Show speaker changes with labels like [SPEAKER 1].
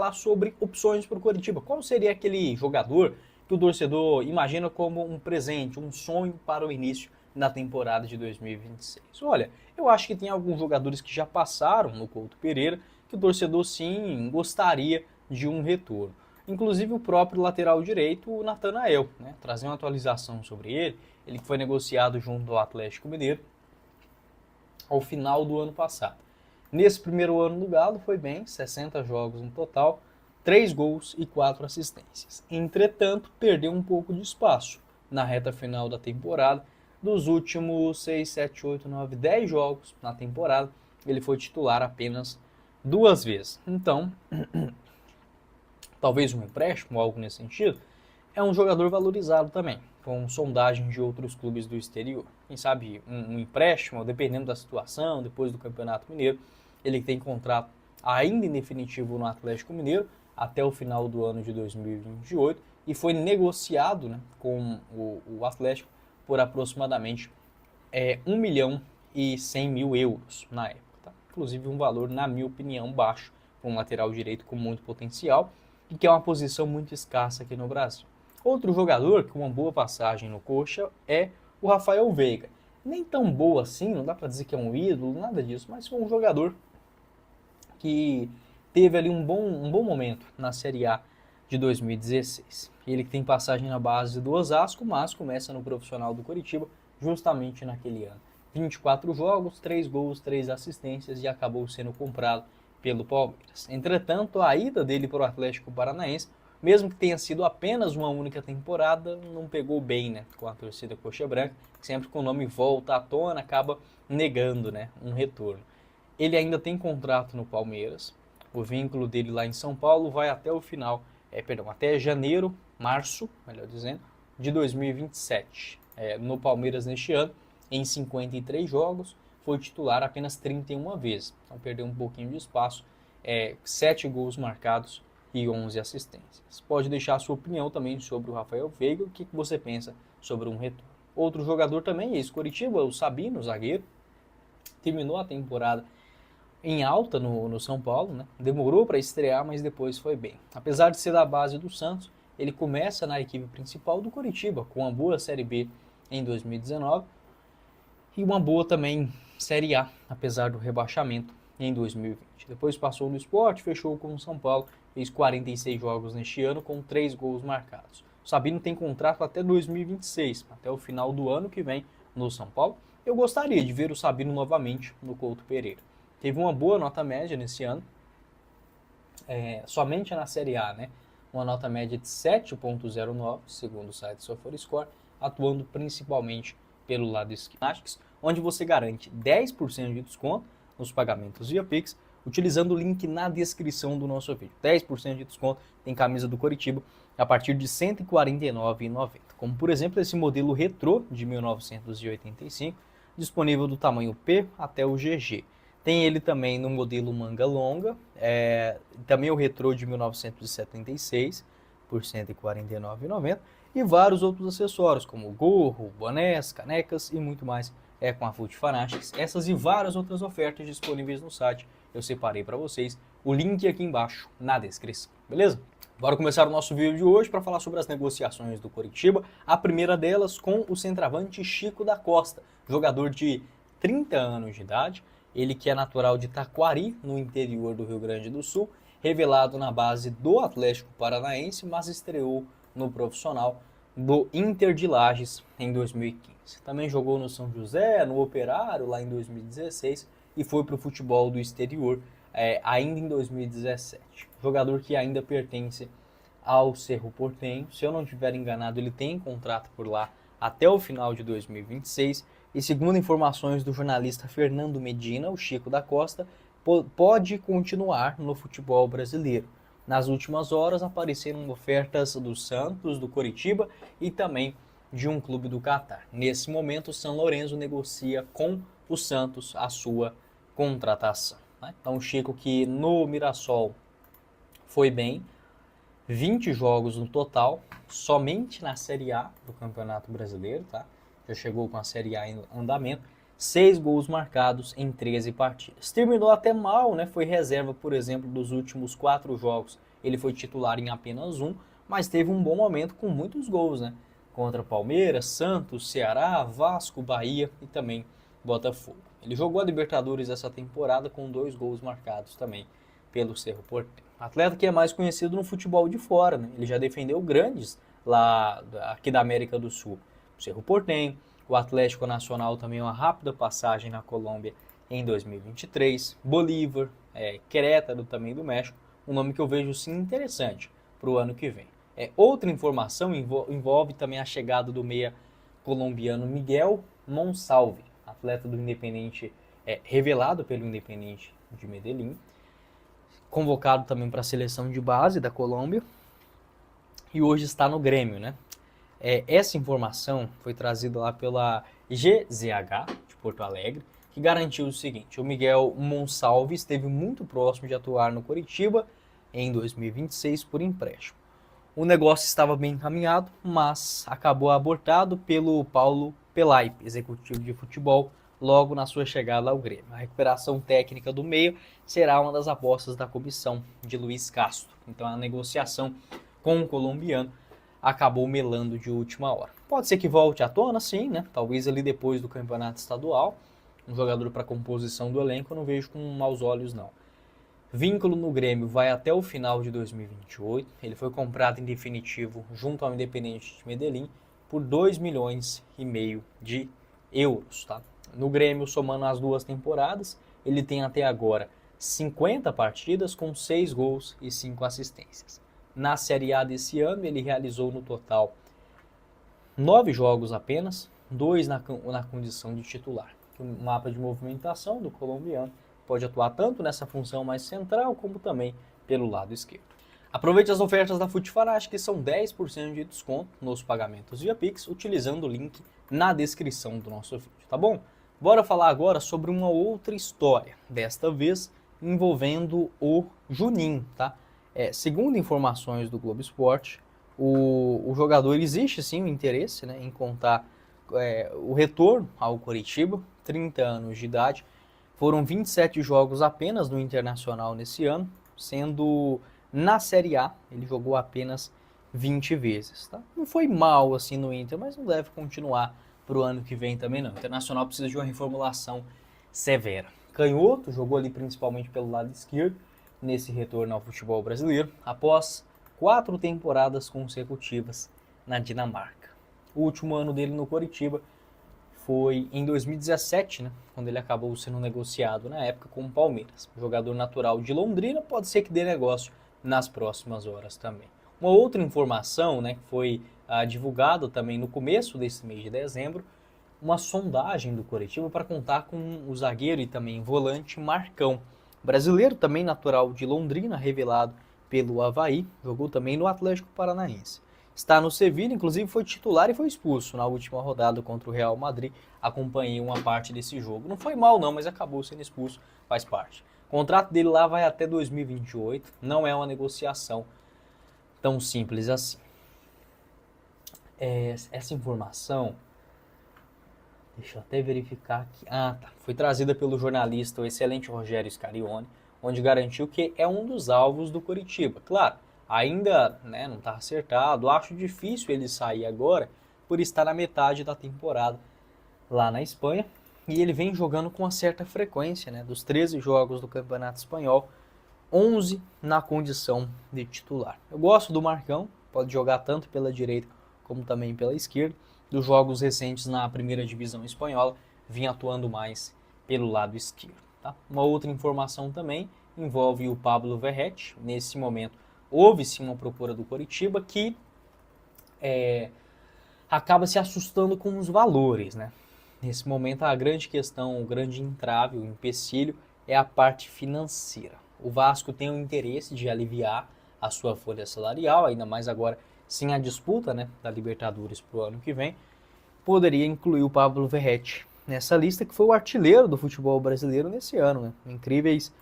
[SPEAKER 1] falar sobre opções para o Coritiba. Qual seria aquele jogador que o torcedor imagina como um presente, um sonho para o início da temporada de 2026? Olha, eu acho que tem alguns jogadores que já passaram no Couto Pereira que o torcedor sim gostaria de um retorno. Inclusive o próprio lateral direito, o Natanael, né? Trazer uma atualização sobre ele. Ele foi negociado junto ao Atlético Mineiro ao final do ano passado. Nesse primeiro ano do Galo foi bem, 60 jogos no total, 3 gols e 4 assistências. Entretanto, perdeu um pouco de espaço na reta final da temporada. Dos últimos 6, 7, 8, 9, 10 jogos na temporada, ele foi titular apenas 2 vezes. Então, talvez um empréstimo ou algo nesse sentido, é um jogador valorizado também, com sondagens de outros clubes do exterior. Quem sabe um empréstimo, dependendo da situação, depois do Campeonato Mineiro, ele tem contrato ainda em definitivo no Atlético Mineiro até o final do ano de 2028 e foi negociado, né, com o Atlético por aproximadamente 1 milhão e 100 mil euros na época. Tá? Inclusive um valor, na minha opinião, baixo para um lateral direito com muito potencial e que é uma posição muito escassa aqui no Brasil. Outro jogador com uma boa passagem no Coxa é o Rafael Veiga. Nem tão boa assim, não dá para dizer que é um ídolo, nada disso, mas foi um jogador que teve ali um bom momento na Série A de 2016. Ele que tem passagem na base do Osasco, mas começa no profissional do Coritiba justamente naquele ano. 24 jogos, 3 gols, 3 assistências e acabou sendo comprado pelo Palmeiras. Entretanto, a ida dele para o Atlético Paranaense, mesmo que tenha sido apenas uma única temporada, não pegou bem, né, com a torcida coxa branca, que sempre que o nome volta à tona, acaba negando, né, um retorno. Ele ainda tem contrato no Palmeiras, o vínculo dele lá em São Paulo vai até o final, até janeiro, março, melhor dizendo, de 2027. No Palmeiras neste ano, em 53 jogos, foi titular apenas 31 vezes, então perdeu um pouquinho de espaço, 7 gols marcados e 11 assistências. Pode deixar a sua opinião também sobre o Rafael Veiga, o que você pensa sobre um retorno. Outro jogador também, ex-Coritiba, o Sabino, zagueiro, terminou a temporada em alta no São Paulo, né? Demorou para estrear, mas depois foi bem. Apesar de ser da base do Santos, ele começa na equipe principal do Coritiba, com uma boa Série B em 2019 e uma boa também Série A, apesar do rebaixamento em 2020. Depois passou no Sport, fechou com o São Paulo, fez 46 jogos neste ano com 3 gols marcados. O Sabino tem contrato até 2026, até o final do ano que vem no São Paulo. Eu gostaria de ver o Sabino novamente no Couto Pereira. Teve uma boa nota média nesse ano, somente na Série A, né? Uma nota média de 7.09, segundo o site SofaScore, atuando principalmente pelo lado esquerdo, onde você garante 10% de desconto nos pagamentos via Pix, utilizando o link na descrição do nosso vídeo. 10% de desconto, tem camisa do Coritiba a partir de R$ 149,90. Como, por exemplo, esse modelo retrô de 1985, disponível do tamanho P até o GG. Tem ele também no modelo manga longa, também o retrô de 1976, por R$ 149,90, e vários outros acessórios, como gorro, bonés, canecas e muito mais com a Foot Fanatics. Essas e várias outras ofertas disponíveis no site, eu separei para vocês, o link aqui embaixo na descrição, beleza? Bora começar o nosso vídeo de hoje para falar sobre as negociações do Coritiba, a primeira delas com o centroavante Chico da Costa, jogador de 30 anos de idade, ele que é natural de Taquari, no interior do Rio Grande do Sul, revelado na base do Atlético Paranaense, mas estreou no profissional do Inter de Lages em 2015. Também jogou no São José, no Operário, lá em 2016, e foi para o futebol do exterior ainda em 2017. Jogador que ainda pertence ao Cerro Porteño. Se eu não estiver enganado, ele tem contrato por lá até o final de 2026. E segundo informações do jornalista Fernando Medina, o Chico da Costa pode continuar no futebol brasileiro. Nas últimas horas apareceram ofertas do Santos, do Coritiba e também de um clube do Catar. Nesse momento, o São Lourenço negocia com o Santos a sua contratação. Né? Então, o Chico, que no Mirassol foi bem, 20 jogos no total, somente na Série A do Campeonato Brasileiro, tá? Já chegou com a Série A em andamento, 6 gols marcados em 13 partidas. Terminou até mal, né? Foi reserva, por exemplo, dos últimos 4 jogos ele foi titular em apenas um, mas teve um bom momento com muitos gols, né? Contra Palmeiras, Santos, Ceará, Vasco, Bahia e também Botafogo. Ele jogou a Libertadores essa temporada com 2 gols marcados também pelo Cerro Porteño. Atleta que é mais conhecido no futebol de fora, né? Ele já defendeu grandes lá aqui da América do Sul. O Cerro Porteño, o Atlético Nacional também uma rápida passagem na Colômbia em 2023, Bolívar, Querétaro também do México, um nome que eu vejo sim interessante para o ano que vem. Outra informação envolve também a chegada do meia colombiano Miguel Monsalve, atleta do Independiente, revelado pelo Independiente de Medellín, convocado também para a seleção de base da Colômbia e hoje está no Grêmio, né? Essa informação foi trazida lá pela GZH de Porto Alegre, que garantiu o seguinte: o Miguel Monsalve esteve muito próximo de atuar no Coritiba em 2026 por empréstimo. O negócio estava bem encaminhado, mas acabou abortado pelo Paulo Pelaipe, executivo de futebol, logo na sua chegada ao Grêmio. A recuperação técnica do meio será uma das apostas da comissão de Luiz Castro. Então a negociação com o colombiano acabou melando de última hora. Pode ser que volte à tona, sim, né? Talvez ali depois do campeonato estadual. Um jogador para composição do elenco eu não vejo com maus olhos, não. Vínculo no Grêmio vai até o final de 2028. Ele foi comprado em definitivo junto ao Independiente de Medellín por 2,5 milhões de euros. Tá? No Grêmio, somando as 2 temporadas, ele tem até agora 50 partidas com 6 gols e 5 assistências. Na Série A desse ano, ele realizou no total 9 jogos apenas, 2 na condição de titular. O mapa de movimentação do colombiano pode atuar tanto nessa função mais central, como também pelo lado esquerdo. Aproveite as ofertas da FutFanatic, que são 10% de desconto nos pagamentos via Pix, utilizando o link na descrição do nosso vídeo, tá bom? Bora falar agora sobre uma outra história, desta vez envolvendo o Juninho, tá? Segundo informações do Globo Esporte, o jogador, existe sim o interesse, né, em contar o retorno ao Coritiba, 30 anos de idade. Foram 27 jogos apenas no Internacional nesse ano, sendo na Série A ele jogou apenas 20 vezes. Tá? Não foi mal assim no Inter, mas não deve continuar para o ano que vem também não. O Internacional precisa de uma reformulação severa. Canhoto, jogou ali principalmente pelo lado esquerdo, nesse retorno ao futebol brasileiro, após 4 temporadas consecutivas na Dinamarca. O último ano dele no Coritiba foi em 2017, né, quando ele acabou sendo negociado na época com o Palmeiras. O jogador natural de Londrina, pode ser que dê negócio nas próximas horas também. Uma outra informação, né, que foi divulgada também no começo desse mês de dezembro, uma sondagem do Coritiba para contar com o zagueiro e também volante Marcão. Brasileiro, também natural de Londrina, revelado pelo Avaí, jogou também no Atlético Paranaense. Está no Sevilha, inclusive foi titular e foi expulso na última rodada contra o Real Madrid. Acompanhei uma parte desse jogo. Não foi mal não, mas acabou sendo expulso, faz parte. O contrato dele lá vai até 2028, não é uma negociação tão simples assim. Essa informação, deixa eu até verificar aqui. Foi trazida pelo jornalista, o excelente Rogério Scarione, onde garantiu que é um dos alvos do Coritiba. Claro, ainda, né, não está acertado, acho difícil ele sair agora por estar na metade da temporada lá na Espanha. E ele vem jogando com uma certa frequência, né, dos 13 jogos do Campeonato Espanhol, 11 na condição de titular. Eu gosto do Marcão, pode jogar tanto pela direita como também pela esquerda. Dos jogos recentes na primeira divisão espanhola, vinha atuando mais pelo lado esquerdo. Tá? Uma outra informação também envolve o Pablo Verrete. Nesse momento, houve sim uma procura do Coritiba que acaba se assustando com os valores, né? Nesse momento, a grande questão, o grande entrave, o empecilho é a parte financeira. O Vasco tem o interesse de aliviar a sua folha salarial, ainda mais agora sem a disputa, né, da Libertadores para o ano que vem. Poderia incluir o Pablo Verrete nessa lista, que foi o artilheiro do futebol brasileiro nesse ano, né? Incríveis